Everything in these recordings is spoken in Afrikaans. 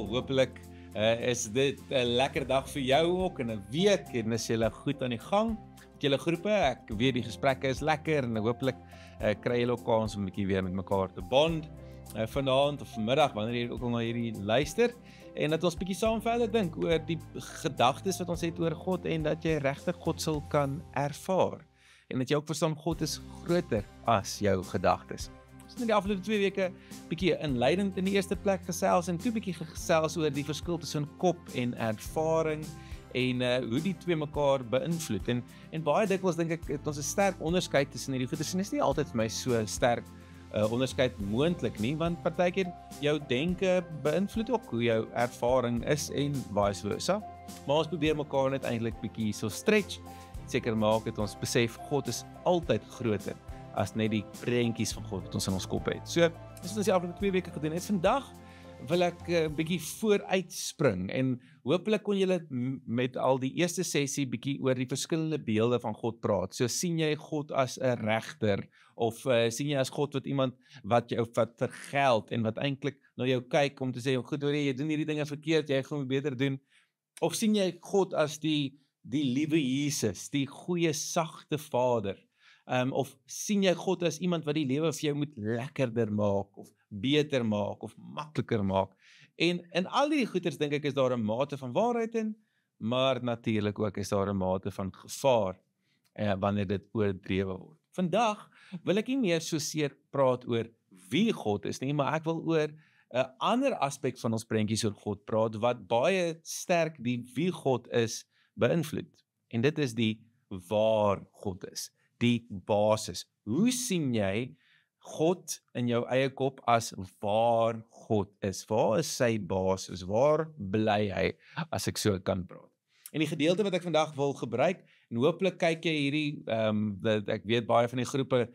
Wel, hopelik is dit 'n lekker dag vir jou ook in 'n week en is julle goed aan die gang met julle groepe. Ek weet die gesprekke is lekker en hopelik kry julle ook kans om 'n bietjie weer met mekaar te bond vanaand of vanmiddag wanneer jy ook al na hierdie luister en dat ons bietjie saam verder dink oor die gedagtes wat ons het oor God en dat jy regtig God sal kan ervaar en dat jy ook verstaan God is groter as jou gedagtes. Ons het in die afgelope 2 weke bietjie inleidend in die eerste plek gesels en toe bietjie gesels oor die verskil tussen kop en ervaring en hoe die twee mekaar beïnvloed. En baie dikwels dink ek het ons 'n sterk onderskeid tussen hierdie goeie. Dit is nie altyd vir my so sterk onderskeid moontlik nie, want partykeer jou denke beïnvloed ook hoe jou ervaring is en vice versa. Maar ons probeer mekaar net eintlik bietjie so stretch, seker maak dat ons besef God is altyd groter as net die prentjies van God wat ons in ons kop het. So, dis wat ons die afgelope 2 weke gedoen het. Vandag wil ek 'n bietjie vooruit spring en hopelik kon julle met al die eerste sessie bietjie oor die verskillende beelde van God praat. So sien jy God as 'n regter of sien jy as God wat iemand wat jou wat vergeld en wat eintlik na jou kyk om te sê, goed hoor jy doen hierdie dinge verkeerd, jy gaan beter doen. Of sien jy God as die liewe Jesus, die goeie sagte Vader? Of sien jy God as iemand wat die lewe vir jou moet lekkerder maak of beter maak of makliker maak? En in al die goeters dink ek is daar 'n mate van waarheid in, maar natuurlik ook is daar 'n mate van gevaar wanneer dit oordrewe word. Vandag wil ek nie meer so seer praat oor wie God is nie, maar ek wil oor 'n ander aspek van ons prentjies oor God praat wat baie sterk die wie God is beïnvloed. En dit is die waar God is. Die basis. Hoe sien jy God in jou eie kop as waar God is? Waar is sy basis? Waar bly hy, as ek so kan praat? En die gedeelte wat ek vandag wil gebruik, en hopelik kyk jy hierdie, ek weet baie van die groepe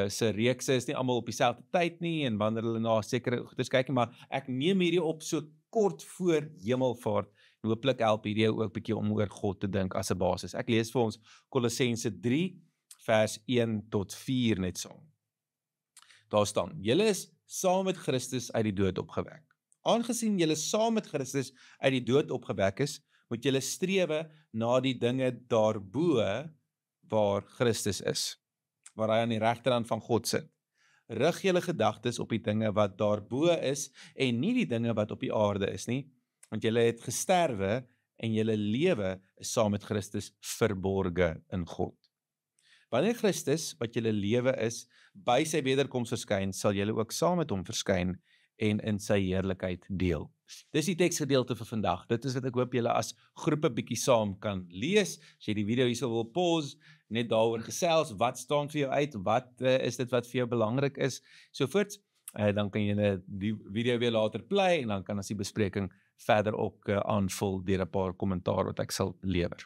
se reekse is nie almal op dieselfde tyd nie, en wanneer hulle na sekere goeders kyk, maar ek neem hierdie op so kort voor Hemelvaart, en hopelik help hierdie ook bietjie om oor God te dink as 'n basis. Ek lees vir ons Kolossense 3, vers 1 tot 4 net saam. Daar staan, julle is saam met Christus uit die dood opgewek. Aangesien julle saam met Christus uit die dood opgewek is, moet julle strewe na die dinge daarbo waar Christus is, waar hy aan die regterhand van God sit. Rig julle gedagtes op die dinge wat daarbo is en nie die dinge wat op die aarde is nie, want julle het gesterwe en julle lewe is saam met Christus verborge in God. Wanneer Christus, wat julle lewe is, by sy wederkoms verskyn, sal julle ook saam met hom verskyn en in sy heerlikheid deel. Dis die teksgedeelte vir vandag. Dit is wat ek hoop julle as groepe bietjie saam kan lees. As jy die video hierso wil pause, net daaroor gesels, wat staan vir jou uit, wat is dit wat vir jou belangrik is, sovoorts, dan kan jy die video weer later play en dan kan ons die bespreking verder ook aanvul deur 'n paar kommentaar wat ek sal lewer.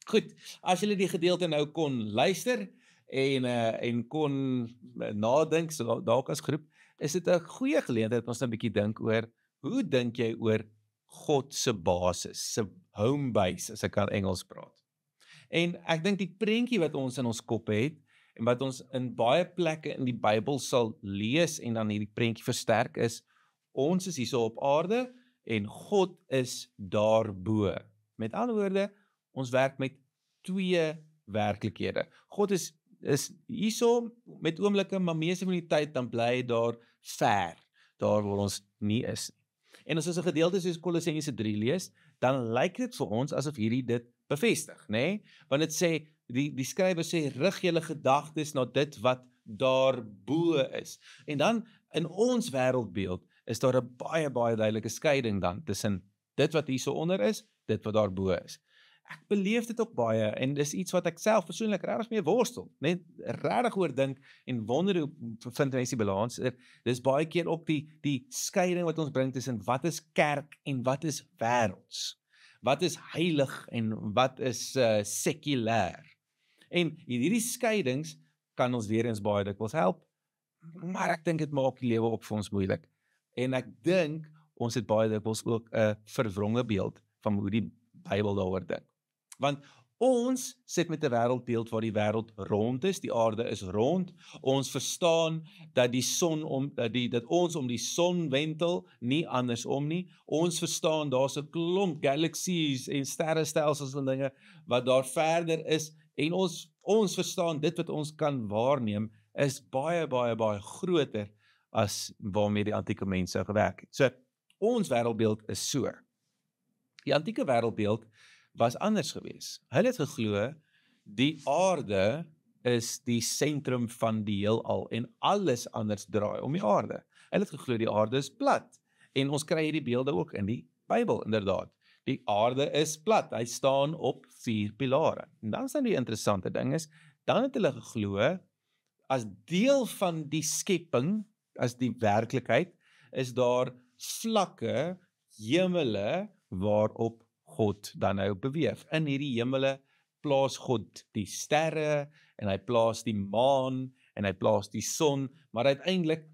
Goed, as julle die gedeelte nou kon luister en kon nadink, so dalk as groep, is dit 'n goeie geleentheid dat ons nou 'n bietjie dink oor, hoe dink jy oor God se basis, se home base, as ek kan Engels praat. En ek dink die prentjie wat ons in ons kop het, en wat ons in baie plekke in die Bybel sal lees en dan hierdie prentjie versterk is, ons is hierso op aarde en God is daarbo. Met ander woorde, ons werk met 2 werklikhede. God is hierso met oomblikke, maar meeste van die tyd dan bly daar ver, daar waar ons nie is nie. En as ons 'n gedeelte soos Kolossense 3 lees, dan lyk dit vir ons asof hierdie dit bevestig, nê? Want dit sê, die skrywer sê, rig julle gedagtes na dit wat daarbo is. En dan, in ons wêreldbeeld, is daar 'n baie, baie duidelike skeiding dan, tussen dit wat hierso onder is, dit wat daarbo is. Ek beleef dit ook baie, en dis iets wat ek self persoonlik regtig mee worstel, net regtig oor dink, en wonder hoe vind mense die balans. Dis baie keer ook die skeiding wat ons bring tussen wat is kerk en wat is wêrelds. Wat is heilig en wat is sekulêr. En hierdie skeidings kan ons weer eens baie dikwels help, maar ek dink dit maak die lewe ook vir ons moeilik. En ek dink ons het baie dikwels ook 'n verwronge beeld van hoe die Bybel daaroor dink. Want Ons sit met 'n wêreldbeeld waar die wêreld rond is, die aarde is rond. Ons verstaan dat die son dat ons om die son wentel, nie andersom nie. Ons verstaan daar's 'n klomp galaksies en sterrestelsels en dinge wat daar verder is en ons verstaan dit wat ons kan waarneem is baie groter as waarmee die antieke mense gewerk het. So ons wêreldbeeld is so. Die antieke wêreldbeeld was anders gewees. Hulle het geglo die aarde is die sentrum van die heelal en alles anders draai om die aarde. Hulle het geglo die aarde is plat en ons kry hierdie beelde ook in die Bybel inderdaad. Die aarde is plat, hy staan op 4 pilare. En dan is dan die interessante ding is, dan het hulle geglo as deel van die skepping, as die werklikheid, is daar vlakke hemele waarop God dan nou beweeg. In hierdie hemele plaas God die sterre en hy plaas die maan en hy plaas die son, maar uiteindelik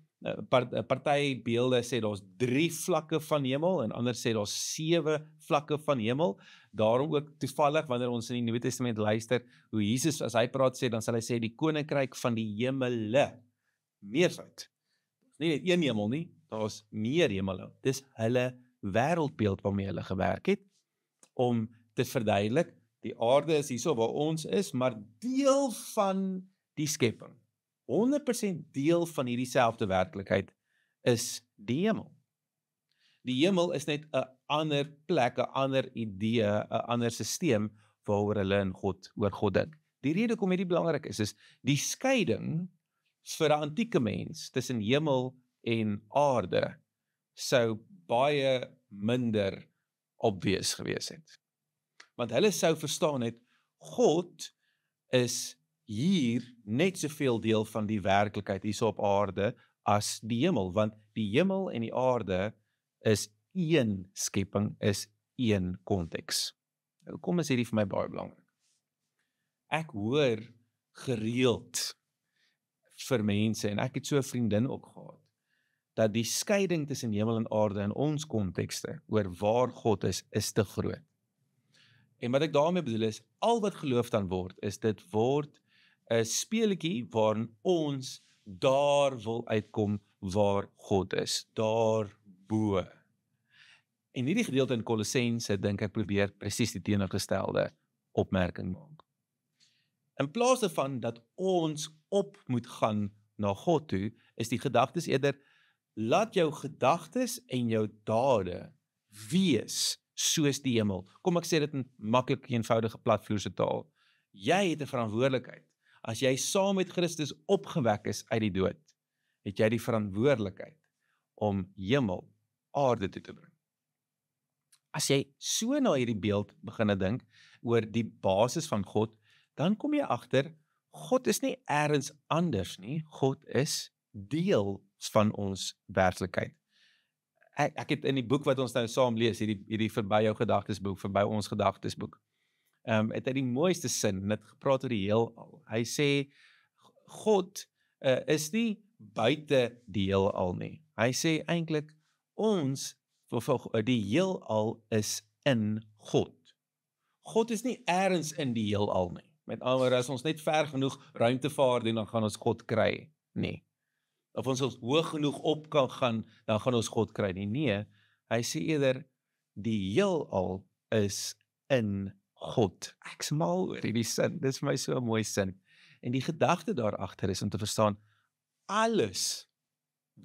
party beelde sê daar's 3 vlakke van hemel en ander sê daar's 7 vlakke van hemel. Daarom ook toevallig wanneer ons in die Nuwe Testament luister hoe Jesus as hy praat sê, dan sal hy sê die koninkryk van die hemele. Meervoud. Nie net een hemel nie, daar's meer hemele. Dis hulle wêreldbeeld waarmee hulle gewerk het om te verduidelik, die aarde is hierso waar ons is, maar deel van die skepping. 100% deel van hierdie selfde werklikheid is die hemel. Die hemel is net 'n ander plek, 'n ander idee, 'n ander stelsel waaroor hulle oor God dink. Die rede hoekom hierdie belangrik is die skeiding vir 'n antieke mens tussen hemel en aarde sou baie minder obvious gewees het. Want hulle sou verstaan het, God is hier net soveel deel van die werklikheid hierso op aarde as die hemel, want die hemel en die aarde is een skepping, is een konteks. Hoekom is hierdie vir my baie belangrik? Ek hoor gereeld vir mense, en ek het so 'n vriendin ook gehad, dat die skeiding tussen hemel en aarde in ons kontekste, oor waar God is te groot. En wat ek daarmee bedoel is, al wat geloof dan word, is dit word 'n speletjie waarin ons daar wil uitkom waar God is, daar bo. En hierdie gedeelte in Kolossense, dink ek, probeer presies die teenoorgestelde opmerking maak. In plaas daarvan dat ons op moet gaan na God toe, is die gedagtes eerder, laat jou gedagtes en jou dade wees soos die hemel. Kom ek sê dit in maklik eenvoudige platvloerse taal. Jy het 'n verantwoordelikheid. As jy saam met Christus opgewek is uit die dood, het jy die verantwoordelikheid om hemel aarde toe te bring. As jy so na hierdie beeld begin dink oor die basis van God, dan kom jy agter, God is nie ergens anders nie, God is deel van ons werklikheid. Ek het in die boek wat ons nou saam lees, hierdie verby jou gedagtesboek, verby ons gedagtesboek, het hy die mooiste sin, het gepraat oor die heelal. Hy sê, God is nie buite die heelal nie. Hy sê eintlik, die heelal is in God. God is nie ergens in die heelal nie. Met ander woorde, as ons net ver genoeg ruimte vaar doen, dan gaan ons God kry. Nee. Of ons hoog genoeg op kan gaan, dan gaan ons God kry nie. Nee, hy sê eerder, die heelal is in God. Ek smaal oor hierdie sin, dit is vir my so 'n mooi sin. En die gedagte daar agter is om te verstaan, alles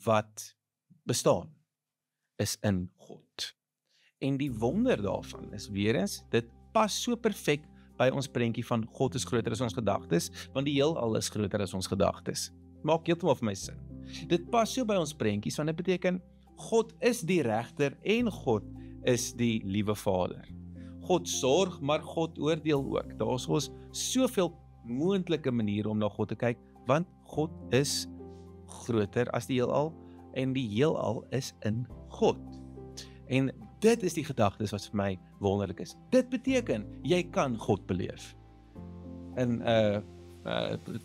wat bestaan, is in God. En die wonder daarvan is weer eens, dit pas so perfek by ons prentjie van God is groter as ons gedagtes, want die heelal is groter as ons gedagtes. Maak heeltemal vir my sin. Dit pas so by ons prentjies, want dit beteken, God is die regter en God is die liewe Vader. God sorg, maar God oordeel ook. Daar is ons soveel moontlike maniere om na God te kyk, want God is groter as die heelal, en die heelal is in God. En dit is die gedagtes wat vir my wonderlik is. Dit beteken, jy kan God beleef. In 'n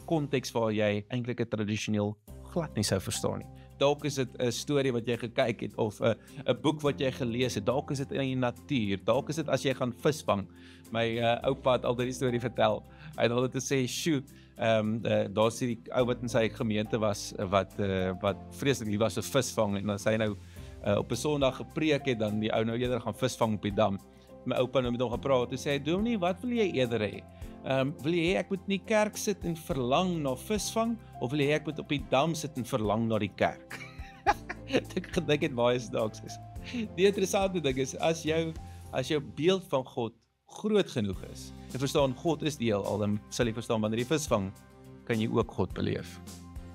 konteks waar jy eintlik 'n tradisioneel glad nie sou verstaan nie. dalk is dit 'n storie wat jy gekyk het of 'n boek wat jy gelees het. Dalk is dit in die natuur. Dalk is dit as jy gaan visvang. My oupa het altyd die storie vertel. Hy het altyd gesê, "Sjoe, daar's hierdie ou wat in sy gemeente was wat vreeslik lief was vir visvang en as hy nou op 'n Sondag gepreek het, dan die ou nou eerder gaan visvang op die dam." My oupa nou met hom gepraat en sê, "Dominee, wat wil jy eerder hê? Wil jy hê ek moet in die kerk sit en verlang na visvang of wil jy hê ek moet op die dam sit en verlang na die kerk?" Ek gedink het baie snaaks is. Die interessante ding is as jou beeld van God groot genoeg is, en verstaan God is die heelal, dan sal jy verstaan wanneer jy visvang, kan jy ook God beleef.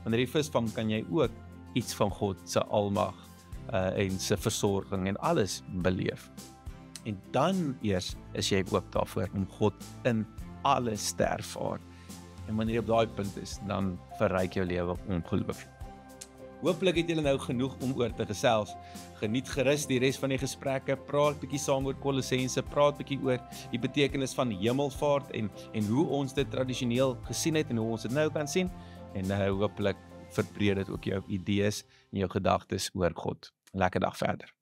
Wanneer jy visvang, kan jy ook iets van God se almag en se versorging en alles beleef. En dan eers is jy oop daarvoor om God in alles te ervaar. En wanneer jy op daai punt is, dan verryk jou lewe ongelooflik. Hooplik het julle nou genoeg om oor te gesels. Geniet gerus die res van die gesprekke, praat bietjie saam oor Kolossense, praat bietjie oor die betekenis van hemelvaart en hoe ons dit tradisioneel gesien het en hoe ons dit nou kan sien. En hooplik verbreed dit ook jou idees en jou gedagtes oor God. Lekker dag verder.